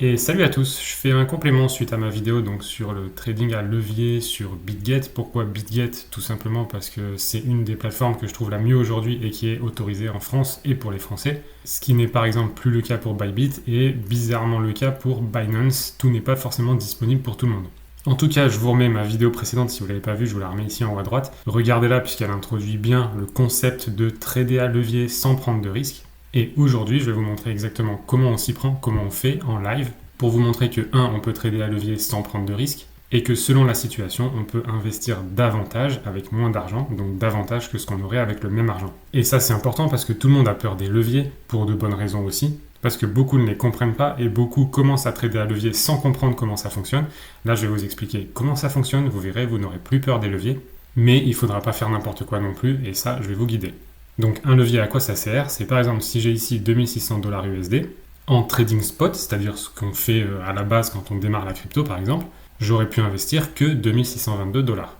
Et salut à tous, je fais un complément suite à ma vidéo donc sur le trading à levier sur BitGet. Pourquoi BitGet? Tout simplement parce que c'est une des plateformes que je trouve la mieux aujourd'hui et qui est autorisée en France et pour les Français. Ce qui n'est par exemple plus le cas pour Bybit et bizarrement le cas pour Binance. Tout n'est pas forcément disponible pour tout le monde. En tout cas, je vous remets ma vidéo précédente, si vous ne l'avez pas vue, je vous la remets ici en haut à droite. Regardez-la puisqu'elle introduit bien le concept de trader à levier sans prendre de risque. Et aujourd'hui, je vais vous montrer exactement comment on s'y prend, comment on fait en live, pour vous montrer que 1, on peut trader à levier sans prendre de risque, et que selon la situation, on peut investir davantage avec moins d'argent, donc davantage que ce qu'on aurait avec le même argent. Et ça, c'est important parce que tout le monde a peur des leviers, pour de bonnes raisons aussi, parce que beaucoup ne les comprennent pas et beaucoup commencent à trader à levier sans comprendre comment ça fonctionne. Là, je vais vous expliquer comment ça fonctionne, vous verrez, vous n'aurez plus peur des leviers, mais il ne faudra pas faire n'importe quoi non plus, et ça, je vais vous guider. Donc un levier, à quoi ça sert? C'est par exemple si j'ai ici 2600 dollars USD en trading spot, c'est-à-dire ce qu'on fait à la base quand on démarre la crypto par exemple, j'aurais pu investir que 2622 dollars.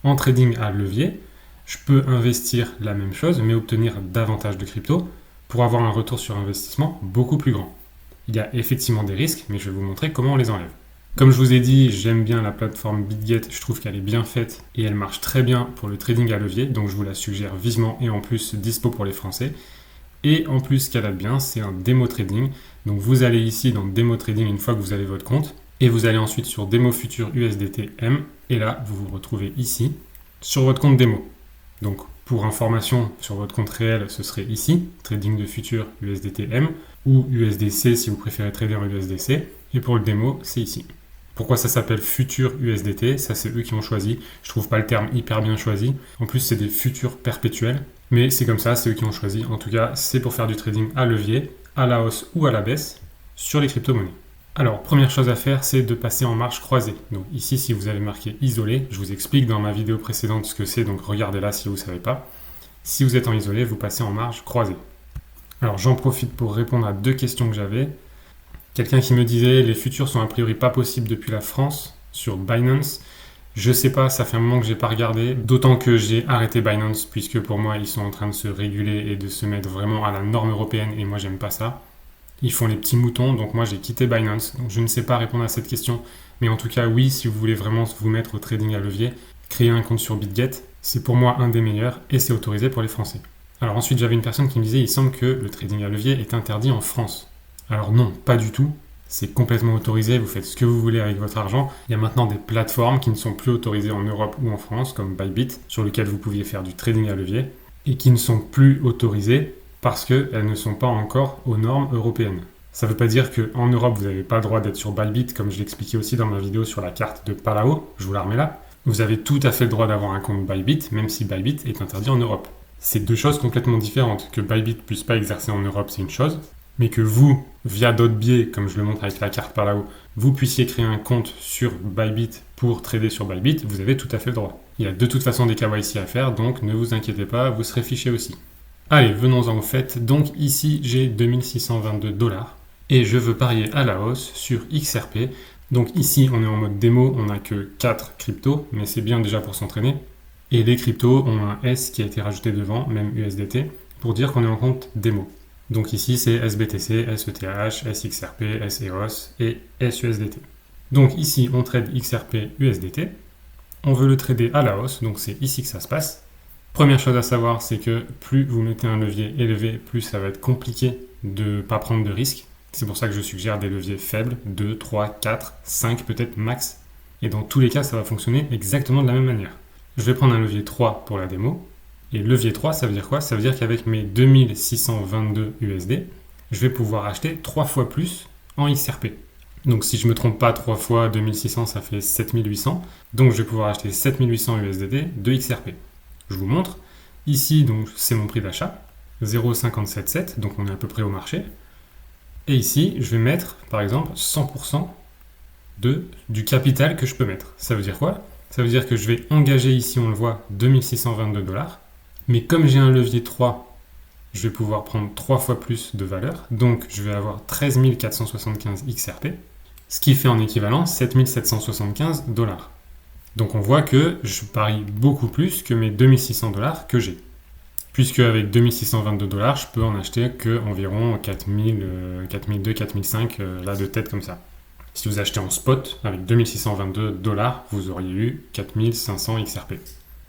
En trading à levier, je peux investir la même chose mais obtenir davantage de crypto pour avoir un retour sur investissement beaucoup plus grand. Il y a effectivement des risques, mais je vais vous montrer comment on les enlève. Comme je vous ai dit, j'aime bien la plateforme BitGet, je trouve qu'elle est bien faite et elle marche très bien pour le trading à levier, donc je vous la suggère vivement et en plus dispo pour les Français. Et en plus, ce qu'elle a de bien, c'est un démo trading. Donc vous allez ici dans démo trading une fois que vous avez votre compte et vous allez ensuite sur démo futur USDT M et là, vous vous retrouvez ici sur votre compte démo. Donc pour information, sur votre compte réel, ce serait ici, trading de futur USDT M ou USDC si vous préférez trader en USDC. Et pour le démo, c'est ici. Pourquoi ça s'appelle Futur USDT? Ça, c'est eux qui ont choisi. Je trouve pas le terme hyper bien choisi. En plus, c'est des futurs perpétuels. Mais c'est comme ça, c'est eux qui ont choisi. En tout cas, c'est pour faire du trading à levier, à la hausse ou à la baisse, sur les crypto-monnaies. Alors, première chose à faire, c'est de passer en marche croisée. Donc ici, si vous avez marqué isolé, je vous explique dans ma vidéo précédente ce que c'est, donc regardez-la si vous ne savez pas. Si vous êtes en isolé, vous passez en marche croisée. Alors, j'en profite pour répondre à deux questions que j'avais. Quelqu'un qui me disait les futurs sont a priori pas possibles depuis la France sur Binance. Je sais pas, ça fait un moment que j'ai pas regardé, d'autant que j'ai arrêté Binance puisque pour moi ils sont en train de se réguler et de se mettre vraiment à la norme européenne et moi j'aime pas ça. Ils font les petits moutons, donc moi j'ai quitté Binance. Donc je ne sais pas répondre à cette question, mais en tout cas oui, si vous voulez vraiment vous mettre au trading à levier, créer un compte sur BitGet, c'est pour moi un des meilleurs et c'est autorisé pour les Français. Alors ensuite j'avais une personne qui me disait il semble que le trading à levier est interdit en France. Alors non, pas du tout. C'est complètement autorisé, vous faites ce que vous voulez avec votre argent. Il y a maintenant des plateformes qui ne sont plus autorisées en Europe ou en France, comme Bybit, sur lesquelles vous pouviez faire du trading à levier, et qui ne sont plus autorisées parce qu'elles ne sont pas encore aux normes européennes. Ça ne veut pas dire qu'en Europe, vous n'avez pas le droit d'être sur Bybit, comme je l'expliquais aussi dans ma vidéo sur la carte de Palau, je vous la remets là. Vous avez tout à fait le droit d'avoir un compte Bybit, même si Bybit est interdit en Europe. C'est deux choses complètement différentes. Que Bybit ne puisse pas exercer en Europe, c'est une chose, mais que vous, via d'autres biais, comme je le montre avec la carte par là-haut, vous puissiez créer un compte sur Bybit pour trader sur Bybit, vous avez tout à fait le droit. Il y a de toute façon des KYC à faire, donc ne vous inquiétez pas, vous serez fiché aussi. Allez, venons-en au fait. Donc ici, j'ai 2622 dollars et je veux parier à la hausse sur XRP. Donc ici, on est en mode démo, on n'a que 4 cryptos, mais c'est bien déjà pour s'entraîner. Et les cryptos ont un S qui a été rajouté devant, même USDT, pour dire qu'on est en compte démo. Donc ici, c'est SBTC, SETH, SXRP, SEOS et SUSDT. Donc ici, on trade XRP USDT. On veut le trader à la hausse, donc c'est ici que ça se passe. Première chose à savoir, c'est que plus vous mettez un levier élevé, plus ça va être compliqué de ne pas prendre de risques. C'est pour ça que je suggère des leviers faibles, 2, 3, 4, 5 peut-être max. Et dans tous les cas, ça va fonctionner exactement de la même manière. Je vais prendre un levier 3 pour la démo. Et levier 3, ça veut dire quoi? Ça veut dire qu'avec mes 2622 USD, je vais pouvoir acheter 3 fois plus en XRP. Donc si je ne me trompe pas, 3 fois 2600, ça fait 7800. Donc je vais pouvoir acheter 7800 USDT de XRP. Je vous montre. Ici, donc c'est mon prix d'achat, 0,577, donc on est à peu près au marché. Et ici, je vais mettre, par exemple, 100% du capital que je peux mettre. Ça veut dire quoi? Ça veut dire que je vais engager ici, on le voit, 2622 dollars. Mais comme j'ai un levier 3, je vais pouvoir prendre 3 fois plus de valeur. Donc, je vais avoir 13 475 XRP, ce qui fait en équivalent 7 775 dollars. Donc, on voit que je parie beaucoup plus que mes 2600 dollars que j'ai. puisque avec 2622 $, je peux en acheter que environ 4000, 4002, 4005 là de tête comme ça. Si vous achetez en spot avec 2622 $, vous auriez eu 4500 XRP.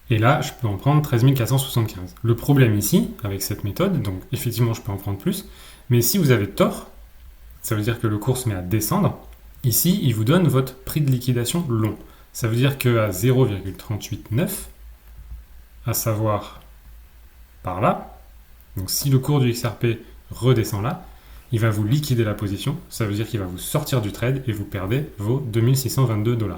Et là, je peux en prendre 13 475. Le problème ici, avec cette méthode, donc effectivement, je peux en prendre plus, mais si vous avez tort, ça veut dire que le cours se met à descendre. Ici, il vous donne votre prix de liquidation long. Ça veut dire qu'à 0,389, à savoir par là, donc si le cours du XRP redescend là, il va vous liquider la position. Ça veut dire qu'il va vous sortir du trade et vous perdez vos 2622 $.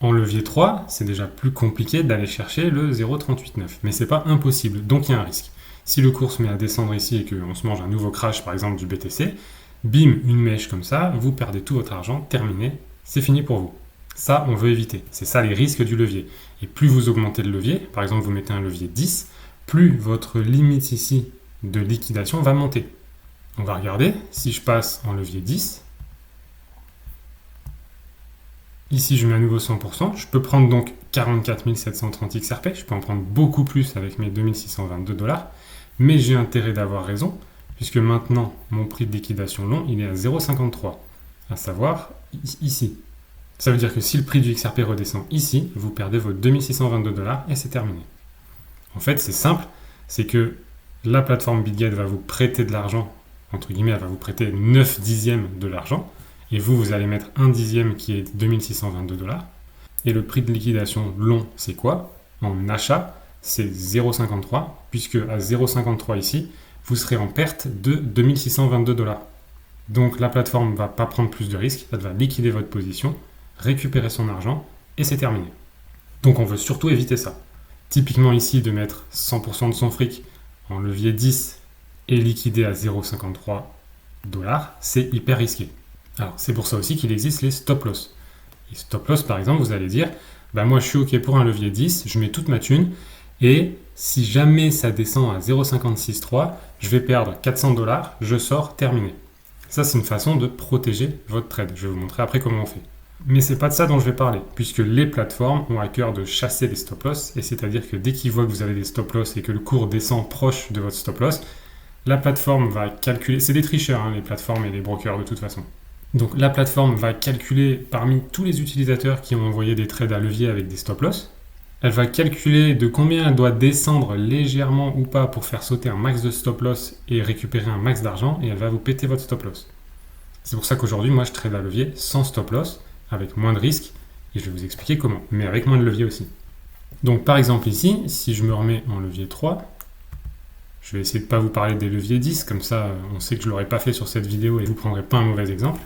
En levier 3, c'est déjà plus compliqué d'aller chercher le 0,389, mais c'est pas impossible, donc il y a un risque. Si le cours se met à descendre ici et qu'on se mange un nouveau crash, par exemple du BTC, bim, une mèche comme ça, vous perdez tout votre argent, terminé, c'est fini pour vous. Ça, on veut éviter. C'est ça les risques du levier. Et plus vous augmentez le levier, par exemple vous mettez un levier 10, plus votre limite ici de liquidation va monter. On va regarder, si je passe en levier 10, ici je mets à nouveau 100%, je peux prendre donc 44 730 XRP, je peux en prendre beaucoup plus avec mes 2622 $, mais j'ai intérêt d'avoir raison, puisque maintenant mon prix de liquidation long il est à 0,53, à savoir ici. Ça veut dire que si le prix du XRP redescend ici, vous perdez vos 2622 $ et c'est terminé. En fait, c'est simple, c'est que la plateforme BitGet va vous prêter de l'argent, entre guillemets, elle va vous prêter 9 dixièmes de l'argent, et vous allez mettre 1 dixième qui est 2622 $. Et le prix de liquidation long, c'est quoi? En achat, c'est 0,53, puisque à 0,53 ici, vous serez en perte de 2622 $. Donc la plateforme ne va pas prendre plus de risques, elle va liquider votre position, récupérer son argent, et c'est terminé. Donc on veut surtout éviter ça. Typiquement ici, de mettre 100% de son fric en levier 10 et liquider à 0,53 $, c'est hyper risqué. Alors c'est pour ça aussi qu'il existe les stop loss. Les stop loss, par exemple, vous allez dire, bah moi je suis OK pour un levier 10, je mets toute ma thune, et si jamais ça descend à 0,563, je vais perdre 400 $, je sors, terminé. Ça, c'est une façon de protéger votre trade. Je vais vous montrer après comment on fait. Mais c'est pas de ça dont je vais parler, puisque les plateformes ont à cœur de chasser les stop loss, et c'est-à-dire que dès qu'ils voient que vous avez des stop loss et que le cours descend proche de votre stop loss, la plateforme va calculer, c'est des tricheurs, hein, les plateformes et les brokers de toute façon. Donc la plateforme va calculer parmi tous les utilisateurs qui ont envoyé des trades à levier avec des stop loss, elle va calculer de combien elle doit descendre légèrement ou pas pour faire sauter un max de stop loss et récupérer un max d'argent, et elle va vous péter votre stop loss. C'est pour ça qu'aujourd'hui, moi je trade à levier sans stop loss, avec moins de risques, et je vais vous expliquer comment, mais avec moins de levier aussi. Donc par exemple ici, si je me remets en levier 3, je vais essayer de ne pas vous parler des leviers 10, comme ça on sait que je ne l'aurais pas fait sur cette vidéo et vous ne prendrez pas un mauvais exemple.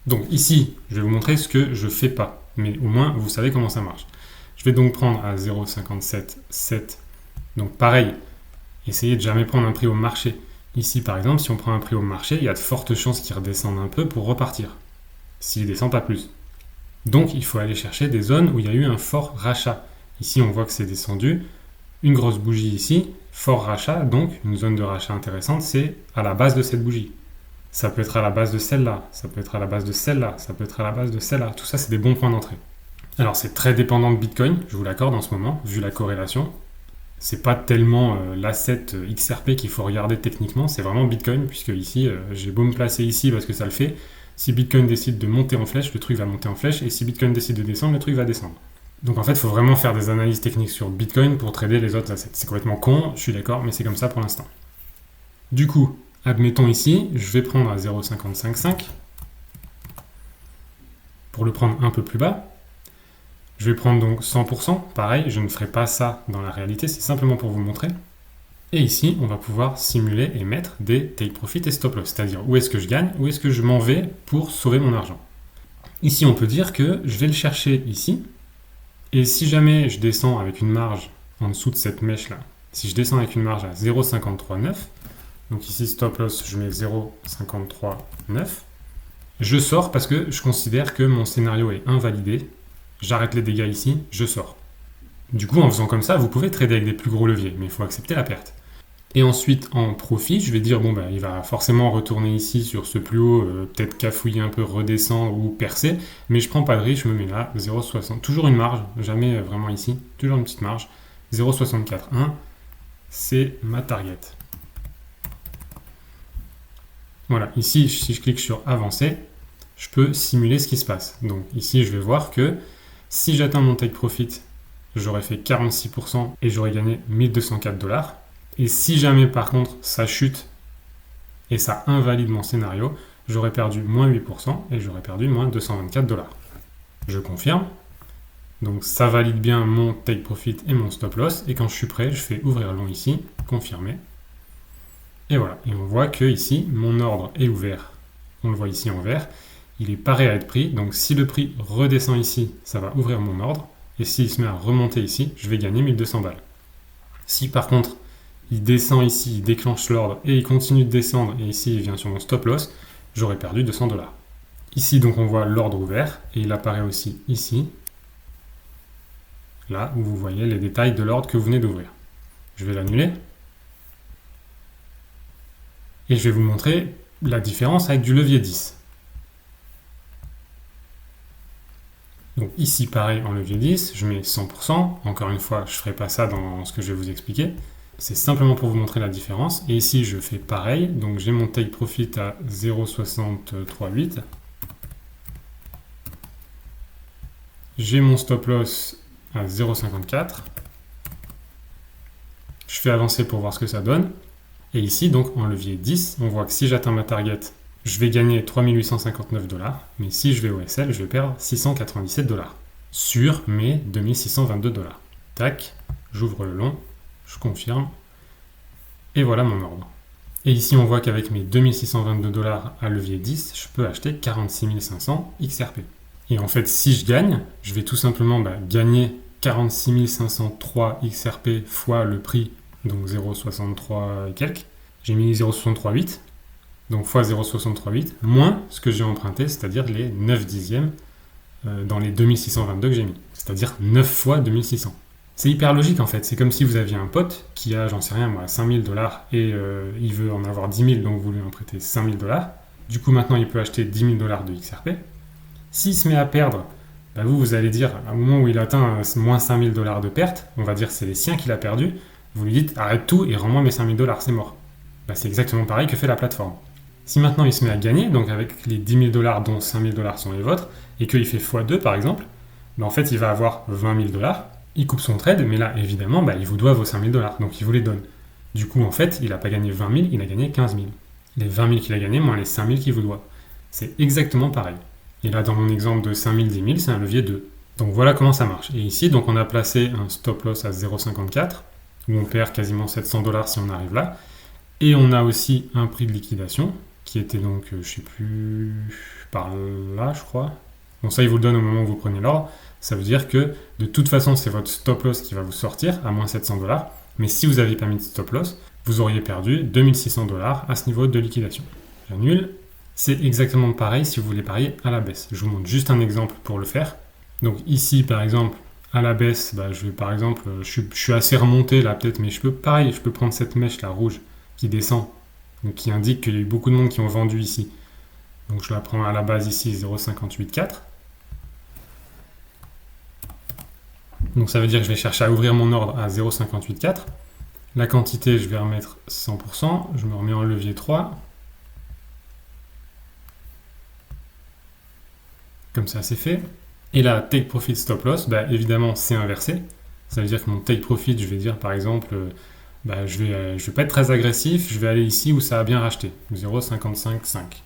Donc ici, je vais vous montrer ce que je ne fais pas, mais au moins vous savez comment ça marche. Je vais donc prendre à 0,577, donc pareil, essayez de jamais prendre un prix au marché. Ici par exemple, si on prend un prix au marché, il y a de fortes chances qu'il redescende un peu pour repartir, s'il ne descend pas plus. Donc il faut aller chercher des zones où il y a eu un fort rachat. Ici on voit que c'est descendu, une grosse bougie ici, fort rachat, donc une zone de rachat intéressante, c'est à la base de cette bougie. Ça peut être à la base de celle-là, ça peut être à la base de celle-là, ça peut être à la base de celle-là, tout ça c'est des bons points d'entrée. Alors c'est très dépendant de Bitcoin, je vous l'accorde en ce moment, vu la corrélation. C'est pas tellement l'asset XRP qu'il faut regarder techniquement, c'est vraiment Bitcoin, puisque ici, j'ai beau me placer ici parce que ça le fait. Si Bitcoin décide de monter en flèche, le truc va monter en flèche, et si Bitcoin décide de descendre, le truc va descendre. Donc en fait, il faut vraiment faire des analyses techniques sur Bitcoin pour trader les autres assets. C'est complètement con, je suis d'accord, mais c'est comme ça pour l'instant. Du coup, admettons ici, je vais prendre à 0,555 pour le prendre un peu plus bas. Je vais prendre donc 100%, pareil, je ne ferai pas ça dans la réalité, c'est simplement pour vous montrer. Et ici, on va pouvoir simuler et mettre des take profit et stop loss, c'est-à-dire où est-ce que je gagne, où est-ce que je m'en vais pour sauver mon argent. Ici, on peut dire que je vais le chercher ici, et si jamais je descends avec une marge en dessous de cette mèche-là, si je descends avec une marge à 0,539, donc ici stop loss, je mets 0,539, je sors parce que je considère que mon scénario est invalidé, j'arrête les dégâts ici, je sors. Du coup, en faisant comme ça, vous pouvez trader avec des plus gros leviers, mais il faut accepter la perte. Et ensuite, en profit, je vais dire, bon, il va forcément retourner ici sur ce plus haut, peut-être cafouiller un peu, redescendre ou percer, mais je prends pas de risque, je me mets là, 0,60. Toujours une marge, jamais vraiment ici, toujours une petite marge. 0,641, c'est ma target. Voilà, ici, si je clique sur avancer, je peux simuler ce qui se passe. Donc ici, je vais voir que si j'atteins mon take profit, j'aurais fait 46% et j'aurais gagné 1204 $. Et si jamais par contre ça chute et ça invalide mon scénario, j'aurais perdu moins 8% et j'aurais perdu moins 224 $. Je confirme. Donc ça valide bien mon take profit et mon stop loss. Et quand je suis prêt, je fais ouvrir long ici, confirmer. Et voilà. Et on voit que ici, mon ordre est ouvert. On le voit ici en vert. Il est paré à être pris. Donc si le prix redescend ici, ça va ouvrir mon ordre. Et s'il se met à remonter ici, je vais gagner 1200 $. Si par contre, il descend ici, il déclenche l'ordre et il continue de descendre et ici, il vient sur mon stop loss, j'aurais perdu 200 $. Ici, donc, on voit l'ordre ouvert et il apparaît aussi ici, là où vous voyez les détails de l'ordre que vous venez d'ouvrir. Je vais l'annuler et je vais vous montrer la différence avec du levier 10. Donc ici, pareil, en levier 10, je mets 100%. Encore une fois, je ne ferai pas ça dans ce que je vais vous expliquer. C'est simplement pour vous montrer la différence. Et ici, je fais pareil. Donc j'ai mon take profit à 0,638. J'ai mon stop loss à 0,54. Je fais avancer pour voir ce que ça donne. Et ici, donc en levier 10, on voit que si j'atteins ma target, je vais gagner 3859 $. Mais si je vais au SL, je vais perdre 697 $ sur mes 2622 $. Tac, j'ouvre le long, je confirme. Et voilà mon ordre. Et ici, on voit qu'avec mes 2622 $ à levier 10, je peux acheter 46 500 XRP. Et en fait, si je gagne, je vais tout simplement gagner 46 503 XRP fois le prix, donc 0,63 et quelques. J'ai mis 0,638, donc fois 0,638, moins ce que j'ai emprunté, c'est-à-dire les 9 dixièmes dans les 2622 que j'ai mis. C'est-à-dire 9 fois 2600. C'est hyper logique en fait, c'est comme si vous aviez un pote qui a, j'en sais rien moi, 5000 $ et il veut en avoir 10 000, donc vous lui en prêtez 5000 $. Du coup maintenant il peut acheter 10 000 $ de XRP. S'il se met à perdre, vous allez dire, à un moment où il atteint moins 5000 $ de perte, on va dire c'est les siens qu'il a perdu, vous lui dites arrête tout et rends-moi mes 5000 $, c'est mort. C'est exactement pareil que fait la plateforme. Si maintenant il se met à gagner, donc avec les 10 000 $ dont 5 000 $ sont les vôtres, et qu'il fait x2 par exemple, en fait il va avoir 20 000 $, il coupe son trade, mais là évidemment il vous doit vos 5 000 $, donc il vous les donne. Du coup en fait il n'a pas gagné 20 000, il a gagné 15 000. Les 20 000 qu'il a gagné moins les 5 000 qu'il vous doit. C'est exactement pareil. Et là dans mon exemple de 5 000, 10 000, c'est un levier 2. Donc voilà comment ça marche. Et ici donc on a placé un stop loss à 0,54, où on perd quasiment 700 $ si on arrive là. Et on a aussi un prix de liquidation, qui était donc, je sais plus, par là, je crois. Bon, ça, il vous le donne au moment où vous prenez l'ordre. Ça veut dire que, de toute façon, c'est votre stop loss qui va vous sortir à moins 700 $. Mais si vous n'aviez pas mis de stop loss, vous auriez perdu 2600 $ à ce niveau de liquidation. J'annule. C'est exactement pareil si vous voulez parier à la baisse. Je vous montre juste un exemple pour le faire. Donc ici, par exemple, à la baisse, je vais par exemple, je suis assez remonté là peut-être, mais je peux prendre cette mèche là rouge qui descend, donc qui indique qu'il y a eu beaucoup de monde qui ont vendu ici. Donc je la prends à la base ici 0,584. Donc ça veut dire que je vais chercher à ouvrir mon ordre à 0,584. La quantité, je vais remettre 100%. Je me remets en levier 3. Comme ça, c'est fait. Et là, take profit stop loss, évidemment, c'est inversé. Ça veut dire que mon take profit, je vais dire par exemple, je vais pas être très agressif, je vais aller ici où ça a bien racheté, 0,555.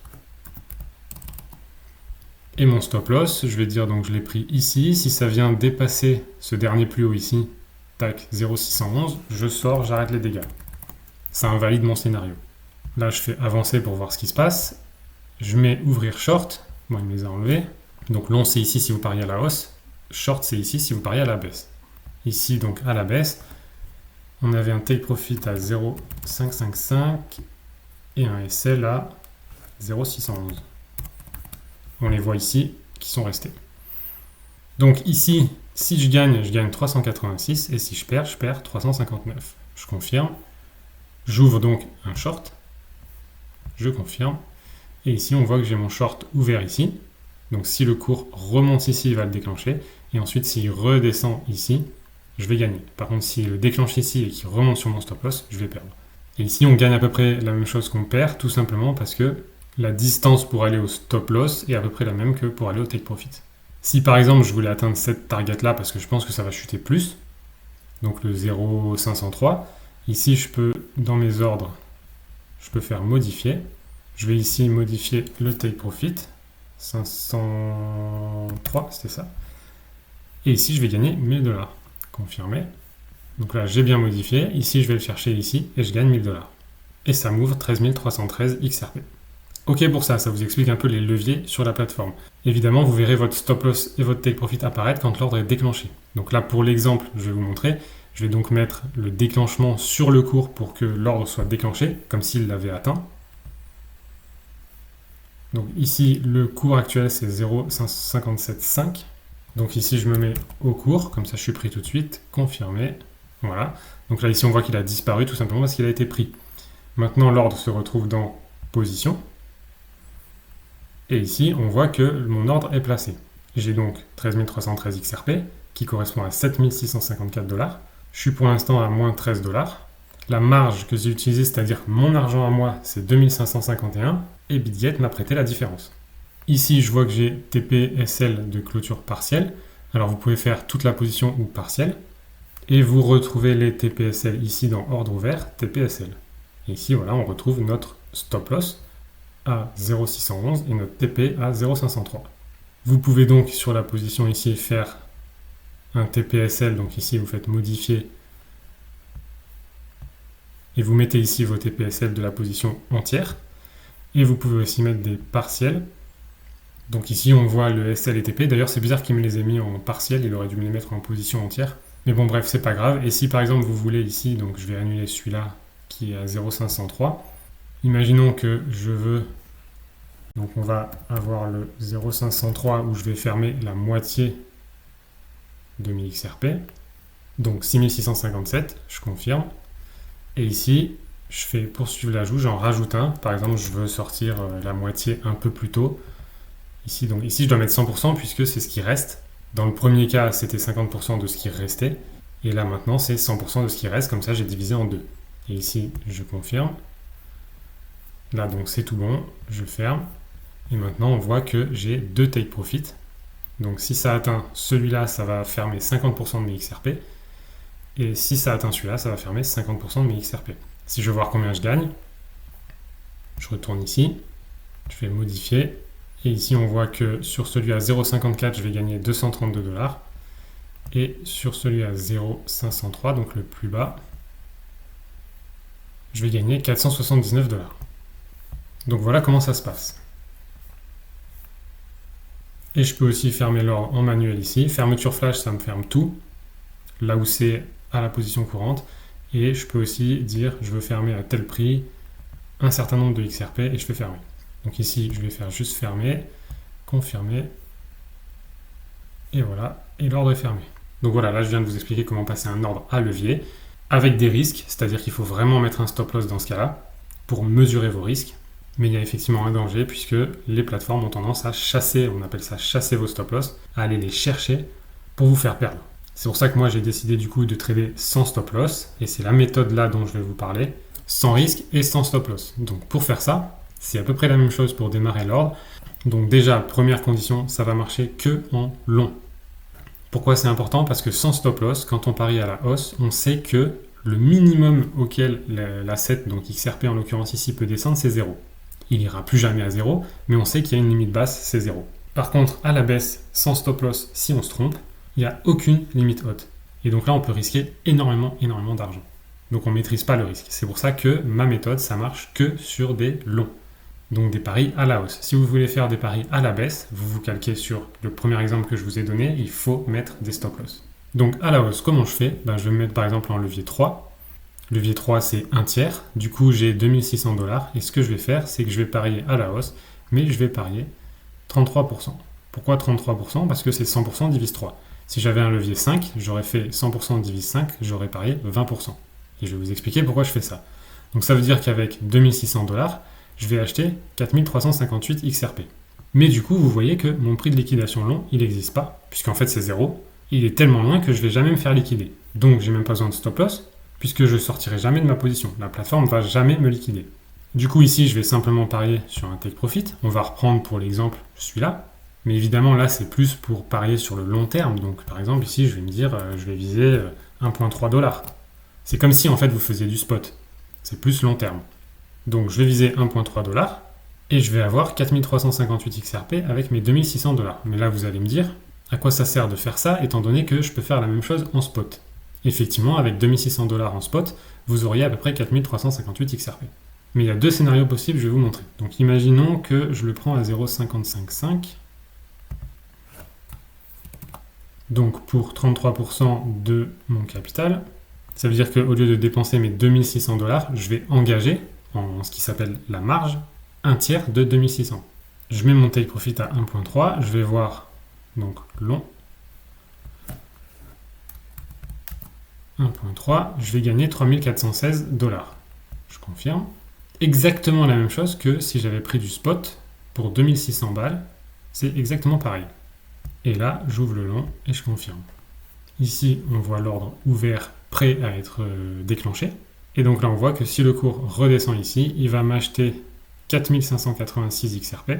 Et mon stop loss, je vais dire donc je l'ai pris ici. Si ça vient dépasser ce dernier plus haut ici, tac, 0,611, je sors, j'arrête les dégâts. Ça invalide mon scénario. Là, je fais avancer pour voir ce qui se passe. Je mets ouvrir short. Bon, il me les a enlevés. Donc long, c'est ici si vous pariez à la hausse. Short, c'est ici si vous pariez à la baisse. Ici, donc à la baisse, on avait un take profit à 0,555 et un SL à 0,611. On les voit ici qui sont restés. Donc ici, si je gagne 386 et si je perds 359. Je confirme. J'ouvre donc un short. Je confirme. Et ici, on voit que j'ai mon short ouvert ici. Donc si le cours remonte ici, il va le déclencher. Et ensuite, s'il redescend ici, je vais gagner. Par contre, s'il le déclenche ici et qu'il remonte sur mon stop loss, je vais perdre. Et ici, on gagne à peu près la même chose qu'on perd, tout simplement parce que la distance pour aller au stop loss est à peu près la même que pour aller au take profit. Si par exemple, je voulais atteindre cette target-là parce que je pense que ça va chuter plus, donc le 0,503, ici, je peux, dans mes ordres, je peux faire modifier. Je vais ici modifier le take profit, 503, c'était ça. Et ici, je vais gagner 1000 $. Confirmer. Donc là, j'ai bien modifié. Ici, je vais le chercher ici et je gagne 1000 $. Et ça m'ouvre 13 313 XRP. Ok pour ça, ça vous explique un peu les leviers sur la plateforme. Évidemment, vous verrez votre stop loss et votre take profit apparaître quand l'ordre est déclenché. Donc là, pour l'exemple, je vais vous montrer. Je vais donc mettre le déclenchement sur le cours pour que l'ordre soit déclenché, comme s'il l'avait atteint. Donc ici, le cours actuel, c'est 0,575. Donc ici, je me mets au cours, comme ça je suis pris tout de suite, confirmer. Voilà. Donc là, ici, on voit qu'il a disparu tout simplement parce qu'il a été pris. Maintenant, l'ordre se retrouve dans position. Et ici, on voit que mon ordre est placé. J'ai donc 13 313 XRP, qui correspond à 7 654 $. Je suis pour l'instant à moins 13 $. La marge que j'ai utilisée, c'est-à-dire mon argent à moi, c'est 2551. Et BitGet m'a prêté la différence. Ici, je vois que j'ai TPSL de clôture partielle. Alors, vous pouvez faire toute la position ou partielle. Et vous retrouvez les TPSL ici dans ordre ouvert, TPSL. Et ici, voilà, on retrouve notre stop loss à 0,611 et notre TP à 0,503. Vous pouvez donc, sur la position ici, faire un TPSL. Donc ici, vous faites modifier. Et vous mettez ici vos TPSL de la position entière. Et vous pouvez aussi mettre des partiels. Donc ici, on voit le SL et TP. D'ailleurs, c'est bizarre qu'il me les ait mis en partiel. Il aurait dû me les mettre en position entière. Mais bon, bref, c'est pas grave. Et si par exemple, vous voulez ici, donc je vais annuler celui-là qui est à 0,503. Imaginons que je veux... Donc on va avoir le 0,503 où je vais fermer la moitié de mes XRP. Donc 6657, je confirme. Et ici, je fais poursuivre l'ajout, j'en rajoute un. Par exemple, je veux sortir la moitié un peu plus tôt. Ici, donc ici, je dois mettre 100% puisque c'est ce qui reste. Dans le premier cas, c'était 50% de ce qui restait. Et là, maintenant, c'est 100% de ce qui reste. Comme ça, j'ai divisé en deux. Et ici, je confirme. Là, donc, c'est tout bon. Je ferme. Et maintenant, on voit que j'ai deux take profit. Donc, si ça atteint celui-là, ça va fermer 50% de mes XRP. Et si ça atteint celui-là, ça va fermer 50% de mes XRP. Si je veux voir combien je gagne, je retourne ici. Je fais modifier. Et ici, on voit que sur celui à 0,54, je vais gagner 232 $. Et sur celui à 0,503, donc le plus bas, je vais gagner 479 $. Donc voilà comment ça se passe. Et je peux aussi fermer l'ordre en manuel ici. Fermeture flash, ça me ferme tout, là où c'est à la position courante. Et je peux aussi dire, je veux fermer à tel prix un certain nombre de XRP et je fais fermer. Donc ici, je vais faire juste fermer, confirmer, et voilà, et l'ordre est fermé. Donc voilà, là je viens de vous expliquer comment passer un ordre à levier, avec des risques, c'est-à-dire qu'il faut vraiment mettre un stop loss dans ce cas-là, pour mesurer vos risques, mais il y a effectivement un danger, puisque les plateformes ont tendance à chasser, on appelle ça chasser vos stop loss, à aller les chercher pour vous faire perdre. C'est pour ça que moi j'ai décidé du coup de trader sans stop loss, et c'est la méthode là dont je vais vous parler, sans risque et sans stop loss. Donc pour faire ça, c'est à peu près la même chose pour démarrer l'ordre. Donc déjà, première condition, ça va marcher que en long. Pourquoi c'est important? Parce que sans stop loss, quand on parie à la hausse, on sait que le minimum auquel l'asset, donc XRP en l'occurrence ici, peut descendre, c'est 0. Il n'ira plus jamais à 0, mais on sait qu'il y a une limite basse, c'est 0. Par contre, à la baisse, sans stop loss, si on se trompe, il n'y a aucune limite haute. Et donc là, on peut risquer énormément d'argent. Donc on ne maîtrise pas le risque. C'est pour ça que ma méthode, ça marche que sur des longs. Donc des paris à la hausse. Si vous voulez faire des paris à la baisse, vous vous calquez sur le premier exemple que je vous ai donné, il faut mettre des stop loss. Donc à la hausse, comment je fais? Je vais me mettre par exemple en levier 3. Levier 3, c'est un tiers. Du coup, j'ai 2600 $. Et ce que je vais faire, c'est que je vais parier à la hausse, mais je vais parier 33%. Pourquoi 33%? Parce que c'est 100% divise 3. Si j'avais un levier 5, j'aurais fait 100% divise 5, j'aurais parié 20%. Et je vais vous expliquer pourquoi je fais ça. Donc ça veut dire qu'avec 2600 $, je vais acheter 4358 XRP. Mais du coup, vous voyez que mon prix de liquidation long, il n'existe pas, puisqu'en fait c'est 0. il est tellement loin que je ne vais jamais me faire liquider. Donc j'ai même pas besoin de stop loss, puisque je ne sortirai jamais de ma position. La plateforme ne va jamais me liquider. Du coup ici je vais simplement parier sur un take profit. On va reprendre pour l'exemple celui-là. Mais évidemment là c'est plus pour parier sur le long terme. Donc par exemple ici je vais me dire je vais viser 1,3 $. C'est comme si en fait vous faisiez du spot. C'est plus long terme. Donc je vais viser 1,3 $ et je vais avoir 4358 XRP avec mes 2600 $. Mais là vous allez me dire à quoi ça sert de faire ça étant donné que je peux faire la même chose en spot. Effectivement avec 2600 $ en spot, vous auriez à peu près 4358 XRP. Mais il y a deux scénarios possibles, je vais vous montrer. Donc imaginons que je le prends à 0,555. Donc pour 33% de mon capital, ça veut dire qu'au lieu de dépenser mes 2600 $, je vais engager, en ce qui s'appelle la marge, un tiers de 2600. Je mets mon take profit à 1,3, je vais voir donc long 1,3, je vais gagner 3416 $. Je confirme. Exactement la même chose que si j'avais pris du spot pour 2600 balles, c'est exactement pareil. Et là, j'ouvre le long et je confirme. Ici, on voit l'ordre ouvert prêt à être déclenché. Et donc là, on voit que si le cours redescend ici, il va m'acheter 4586 XRP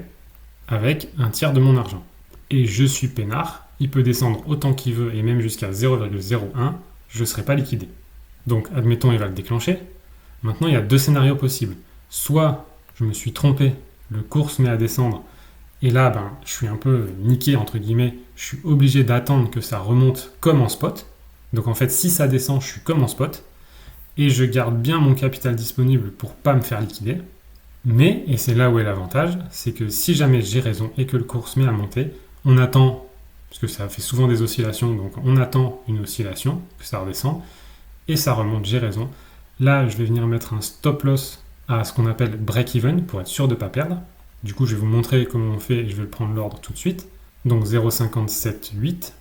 avec un tiers de mon argent. Et je suis peinard, il peut descendre autant qu'il veut et même jusqu'à 0,01, je ne serai pas liquidé. Donc, admettons, il va le déclencher. Maintenant, il y a deux scénarios possibles. Soit je me suis trompé, le cours se met à descendre, et là, je suis un peu niqué, entre guillemets, je suis obligé d'attendre que ça remonte comme en spot. Donc en fait, si ça descend, je suis comme en spot, et je garde bien mon capital disponible pour pas me faire liquider. Mais, et c'est là où est l'avantage, c'est que si jamais j'ai raison et que le cours se met à monter, on attend, parce que ça fait souvent des oscillations, donc on attend une oscillation, que ça redescend, et ça remonte, j'ai raison. Là, je vais venir mettre un stop loss à ce qu'on appelle break-even pour être sûr de ne pas perdre. Du coup, je vais vous montrer comment on fait et je vais prendre l'ordre tout de suite. Donc 0,578.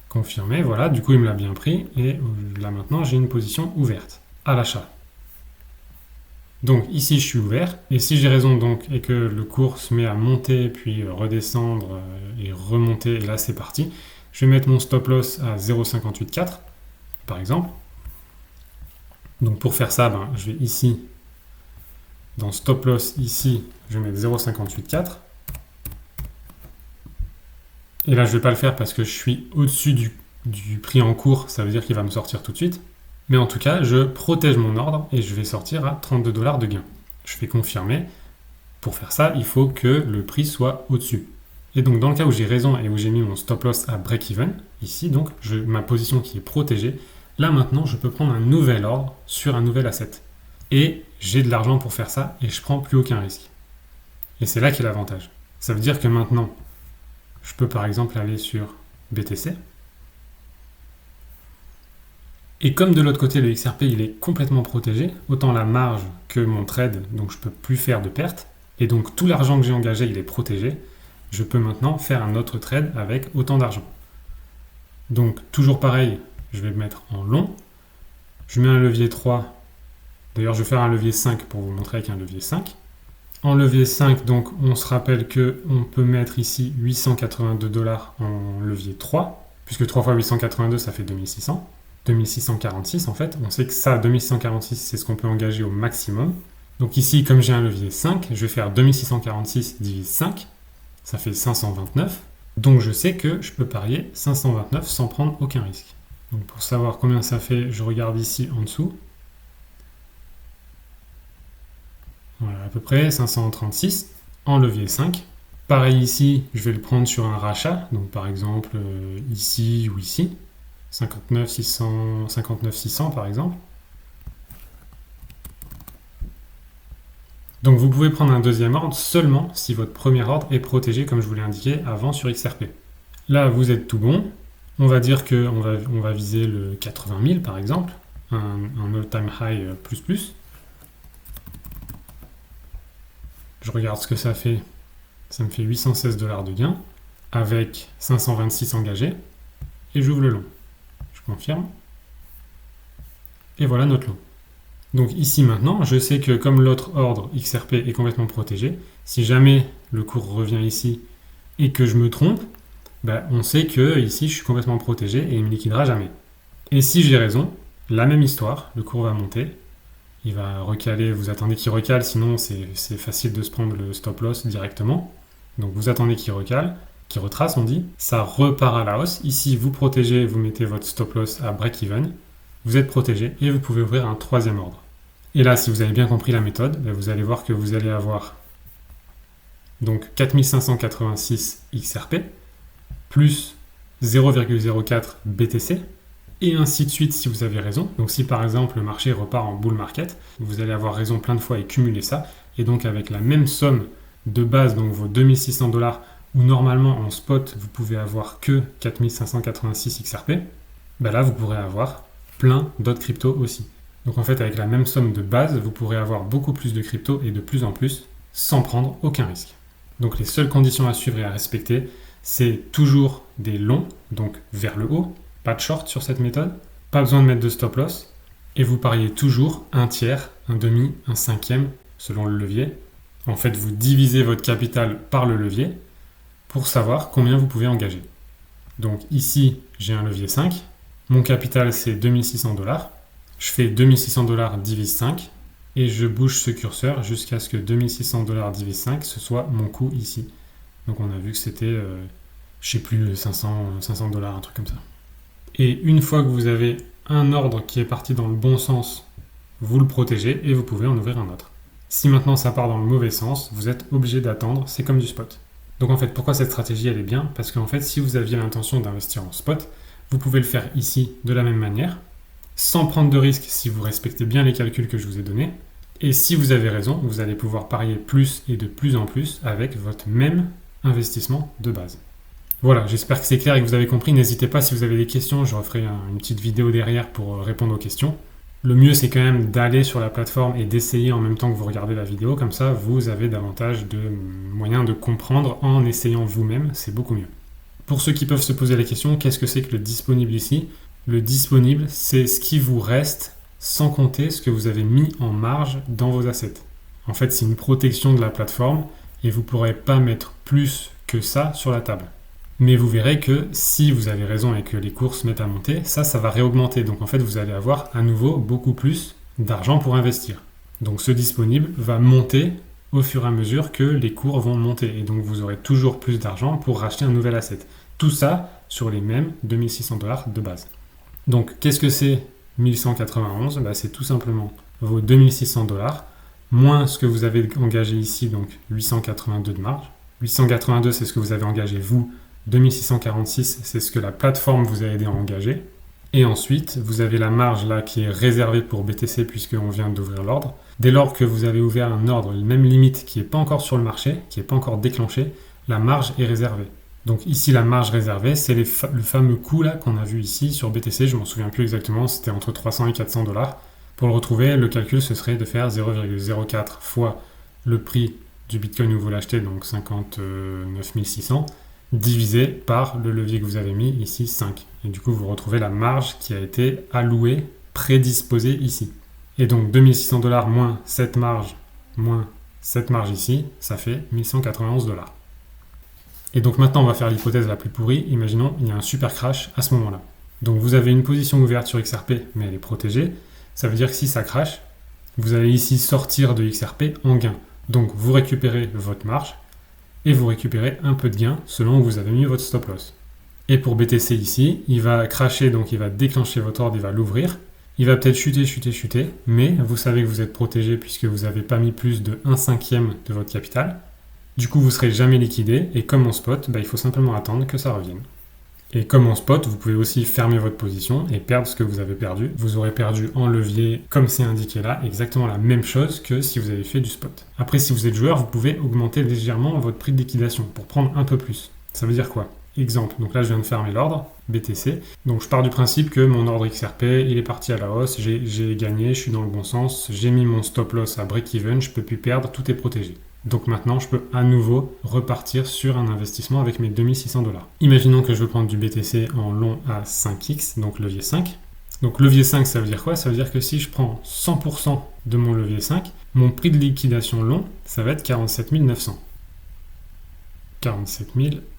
Confirmé, voilà. Du coup, il me l'a bien pris. Et là, maintenant, j'ai une position ouverte à l'achat. Donc ici, je suis ouvert. Et si j'ai raison donc et que le cours se met à monter, puis redescendre et remonter, et là, c'est parti. Je vais mettre mon stop loss à 0,584, par exemple. Donc pour faire ça, je vais ici, dans stop loss, ici, je vais mettre 0,584. Et là, je ne vais pas le faire parce que je suis au-dessus du prix en cours, ça veut dire qu'il va me sortir tout de suite. Mais en tout cas, je protège mon ordre et je vais sortir à 32 $ de gain. Je fais confirmer. Pour faire ça, il faut que le prix soit au-dessus. Et donc dans le cas où j'ai raison et où j'ai mis mon stop loss à break-even, ici donc, ma position qui est protégée, là maintenant je peux prendre un nouvel ordre sur un nouvel asset. Et j'ai de l'argent pour faire ça et je prends plus aucun risque. Et c'est là qu'est l'avantage. Ça veut dire que maintenant, je peux par exemple aller sur BTC. Et comme de l'autre côté le XRP il est complètement protégé, autant la marge que mon trade, donc je ne peux plus faire de pertes, et donc tout l'argent que j'ai engagé il est protégé, je peux maintenant faire un autre trade avec autant d'argent. Donc toujours pareil, je vais le mettre en long. Je mets un levier 3. D'ailleurs, je vais faire un levier 5 pour vous montrer avec un levier 5. En levier 5, donc on se rappelle qu'on peut mettre ici 882 $ en levier 3, puisque 3 fois 882, ça fait 2600. 2646 en fait. On sait que ça, 2646, c'est ce qu'on peut engager au maximum. Donc ici, comme j'ai un levier 5, je vais faire 2646 divise 5. Ça fait 529. Donc je sais que je peux parier 529 sans prendre aucun risque. Donc pour savoir combien ça fait, je regarde ici en dessous. Voilà, à peu près 536 en levier 5. Pareil ici, je vais le prendre sur un rachat. Donc par exemple ici ou ici. 59 600 par exemple. Donc vous pouvez prendre un deuxième ordre seulement si votre premier ordre est protégé comme je vous l'ai indiqué avant sur XRP. Là vous êtes tout bon. On va dire qu'on va viser le 80 000 par exemple, un all-time high plus. Je regarde ce que ça fait. Ça me fait 816 $ de gain avec 526 engagés et j'ouvre le long. Je confirme. Et voilà notre long. Donc ici maintenant, je sais que comme l'autre ordre XRP est complètement protégé, Si jamais le cours revient ici et que je me trompe, on sait que ici je suis complètement protégé et il ne me liquidera jamais. Et si j'ai raison, la même histoire, le cours va monter, il va recaler, vous attendez qu'il recale, sinon c'est facile de se prendre le stop loss directement. Donc vous attendez qu'il recale, qu'il retrace on dit, ça repart à la hausse. Ici vous protégez, vous mettez votre stop loss à break-even, vous êtes protégé et vous pouvez ouvrir un troisième ordre. Et là, si vous avez bien compris la méthode, vous allez voir que vous allez avoir donc 4586 XRP plus 0,04 BTC et ainsi de suite si vous avez raison. Donc si par exemple le marché repart en bull market, vous allez avoir raison plein de fois et cumuler ça. Et donc avec la même somme de base, donc vos 2600 $, où normalement en spot vous pouvez avoir que 4586 XRP, là vous pourrez avoir plein d'autres cryptos aussi. Donc en fait avec la même somme de base, vous pourrez avoir beaucoup plus de cryptos et de plus en plus sans prendre aucun risque. Donc les seules conditions à suivre et à respecter, c'est toujours des longs, donc vers le haut, pas de short sur cette méthode, pas besoin de mettre de stop loss, et vous pariez toujours un tiers, un demi, un cinquième, selon le levier. En fait, vous divisez votre capital par le levier pour savoir combien vous pouvez engager. Donc ici, j'ai un levier 5, mon capital c'est 2600 $, je fais 2600 $ divise 5, et je bouge ce curseur jusqu'à ce que 2600 $ divise 5, ce soit mon coût ici. Donc on a vu que c'était, je sais plus, 500 $, un truc comme ça. Et une fois que vous avez un ordre qui est parti dans le bon sens, vous le protégez et vous pouvez en ouvrir un autre. Si maintenant ça part dans le mauvais sens, vous êtes obligé d'attendre, c'est comme du spot. Donc en fait, pourquoi cette stratégie elle est bien? Parce qu'en fait, si vous aviez l'intention d'investir en spot, vous pouvez le faire ici de la même manière, sans prendre de risque si vous respectez bien les calculs que je vous ai donnés. Et si vous avez raison, vous allez pouvoir parier plus et de plus en plus avec votre même investissement de base. Voilà, j'espère que c'est clair et que vous avez compris. N'hésitez pas si vous avez des questions, je referai une petite vidéo derrière pour répondre aux questions. Le mieux, c'est quand même d'aller sur la plateforme et d'essayer en même temps que vous regardez la vidéo. Comme ça, vous avez davantage de moyens de comprendre en essayant vous-même. C'est beaucoup mieux. Pour ceux qui peuvent se poser la question, qu'est-ce que c'est que le disponible ici? Le disponible, c'est ce qui vous reste sans compter ce que vous avez mis en marge dans vos assets. En fait, c'est une protection de la plateforme et vous ne pourrez pas mettre plus que ça sur la table. Mais vous verrez que si vous avez raison et que les cours se mettent à monter, ça va réaugmenter. Donc en fait, vous allez avoir à nouveau beaucoup plus d'argent pour investir. Donc ce disponible va monter au fur et à mesure que les cours vont monter. Et donc vous aurez toujours plus d'argent pour racheter un nouvel asset. Tout ça sur les mêmes 2600 $ de base. Donc qu'est-ce que c'est 1191 ? C'est tout simplement vos 2600 $ moins ce que vous avez engagé ici, donc 882 de marge. 882, c'est ce que vous avez engagé vous. 2646, c'est ce que la plateforme vous a aidé à engager. Et ensuite, vous avez la marge là qui est réservée pour BTC puisqu'on vient d'ouvrir l'ordre. Dès lors que vous avez ouvert un ordre, même limite qui n'est pas encore sur le marché, qui n'est pas encore déclenché, la marge est réservée. Donc ici, la marge réservée, c'est le fameux coût là qu'on a vu ici sur BTC. Je ne m'en souviens plus exactement, c'était entre 300 et 400 $. Pour le retrouver, le calcul, ce serait de faire 0,04 fois le prix du Bitcoin où vous l'achetez, donc 59 600, divisé par le levier que vous avez mis ici, 5. Et du coup, vous retrouvez la marge qui a été allouée, prédisposée ici. Et donc 2600 $ moins cette marge ici, ça fait 1191 $. Et donc maintenant, on va faire l'hypothèse la plus pourrie. Imaginons, il y a un super crash à ce moment-là. Donc vous avez une position ouverte sur XRP, mais elle est protégée. Ça veut dire que si ça crash, vous allez ici sortir de XRP en gain. Donc vous récupérez votre marge et vous récupérez un peu de gain selon où vous avez mis votre stop loss. Et pour BTC ici, il va crasher, donc il va déclencher votre ordre, il va l'ouvrir. Il va peut-être chuter, mais vous savez que vous êtes protégé puisque vous n'avez pas mis plus de 1/5 de votre capital. Du coup, vous ne serez jamais liquidé et comme en spot, il faut simplement attendre que ça revienne. Et comme en spot, vous pouvez aussi fermer votre position et perdre ce que vous avez perdu. Vous aurez perdu en levier, comme c'est indiqué là, exactement la même chose que si vous avez fait du spot. Après, si vous êtes joueur, vous pouvez augmenter légèrement votre prix de liquidation pour prendre un peu plus. Ça veut dire quoi ? Exemple, donc là je viens de fermer l'ordre, BTC. Donc je pars du principe que mon ordre XRP, il est parti à la hausse, j'ai gagné, je suis dans le bon sens, j'ai mis mon stop loss à break-even, je ne peux plus perdre, tout est protégé. Donc maintenant, je peux à nouveau repartir sur un investissement avec mes 2600 $. Imaginons que je veux prendre du BTC en long à 5x, donc levier 5. Donc levier 5, ça veut dire quoi? Ça veut dire que si je prends 100% de mon levier 5, mon prix de liquidation long, ça va être 47 900. 47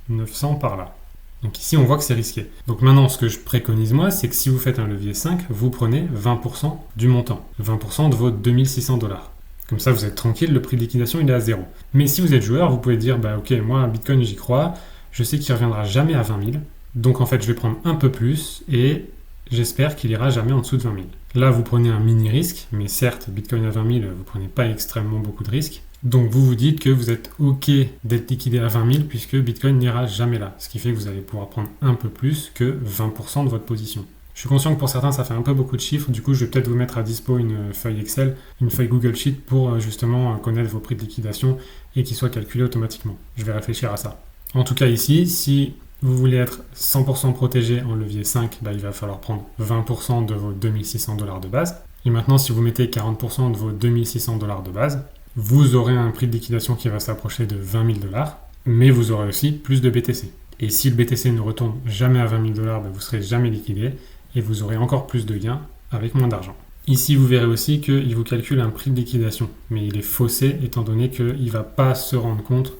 900 par là. Donc ici, on voit que c'est risqué. Donc maintenant, ce que je préconise moi, c'est que si vous faites un levier 5, vous prenez 20% du montant. 20% de vos 2600 dollars. Comme ça, vous êtes tranquille, le prix de liquidation, il est à zéro. Mais si vous êtes joueur, vous pouvez dire, bah ok, moi, Bitcoin, j'y crois, je sais qu'il ne reviendra jamais à 20 000. Donc en fait, je vais prendre un peu plus et j'espère qu'il ira jamais en dessous de 20 000. Là, vous prenez un mini risque, mais certes, Bitcoin à 20 000, vous prenez pas extrêmement beaucoup de risques. Donc vous vous dites que vous êtes OK d'être liquidé à 20 000 puisque Bitcoin n'ira jamais là. Ce qui fait que vous allez pouvoir prendre un peu plus que 20% de votre position. Je suis conscient que pour certains, ça fait un peu beaucoup de chiffres. Du coup, je vais peut-être vous mettre à dispo une feuille Excel, une feuille Google Sheet pour justement connaître vos prix de liquidation et qu'ils soient calculés automatiquement. Je vais réfléchir à ça. En tout cas ici, si vous voulez être 100% protégé en levier 5, il va falloir prendre 20% de vos 2600 dollars de base. Et maintenant, si vous mettez 40% de vos 2600 dollars de base, vous aurez un prix de liquidation qui va s'approcher de 20 000 dollars, mais vous aurez aussi plus de BTC. Et si le BTC ne retourne jamais à 20 000 dollars, vous ne serez jamais liquidé et vous aurez encore plus de gains avec moins d'argent. Ici, vous verrez aussi qu'il vous calcule un prix de liquidation, mais il est faussé étant donné qu'il ne va pas se rendre compte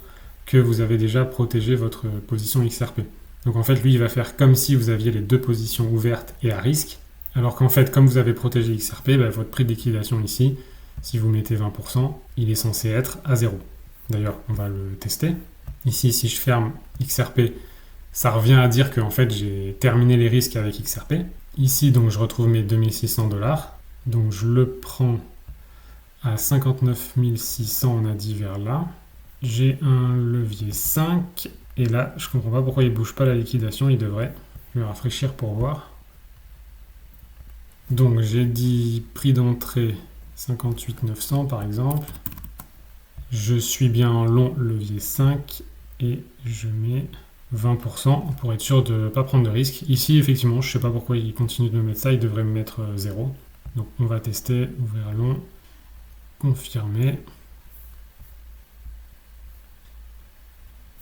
que vous avez déjà protégé votre position XRP. Donc en fait, lui, il va faire comme si vous aviez les deux positions ouvertes et à risque, alors qu'en fait, comme vous avez protégé XRP, votre prix de liquidation ici, si vous mettez 20%, il est censé être à 0. D'ailleurs, on va le tester. Ici, si je ferme XRP, ça revient à dire que en fait, j'ai terminé les risques avec XRP. Ici, donc, je retrouve mes 2600 dollars. Donc, je le prends à 59 600, on a dit vers là. J'ai un levier 5. Et là, je ne comprends pas pourquoi il ne bouge pas la liquidation. Il devrait. Je vais rafraîchir pour voir. Donc, j'ai dit prix d'entrée 58 900 par exemple. Je suis bien en long levier 5 et je mets 20% pour être sûr de ne pas prendre de risque. Ici, effectivement, je ne sais pas pourquoi il continue de me mettre ça, il devrait me mettre 0. Donc on va tester, ouvrir long, confirmer.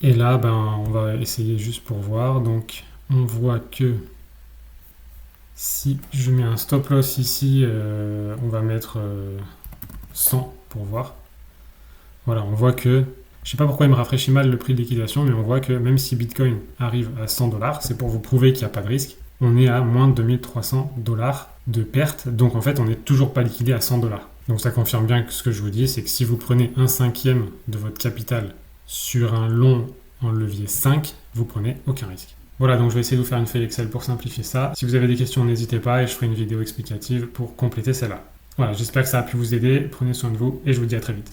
Et là, on va essayer juste pour voir. Donc on voit que si je mets un stop loss ici, on va mettre 100 pour voir. Voilà, on voit que, je ne sais pas pourquoi il me rafraîchit mal le prix de liquidation, mais on voit que même si Bitcoin arrive à 100 dollars, c'est pour vous prouver qu'il n'y a pas de risque, on est à moins de 2300 dollars de perte, donc en fait on n'est toujours pas liquidé à 100 dollars. Donc ça confirme bien que ce que je vous dis, c'est que si vous prenez 1/5 de votre capital sur un long en levier 5, vous prenez aucun risque. Voilà, donc je vais essayer de vous faire une feuille Excel pour simplifier ça. Si vous avez des questions, n'hésitez pas et je ferai une vidéo explicative pour compléter celle-là. Voilà, j'espère que ça a pu vous aider. Prenez soin de vous et je vous dis à très vite.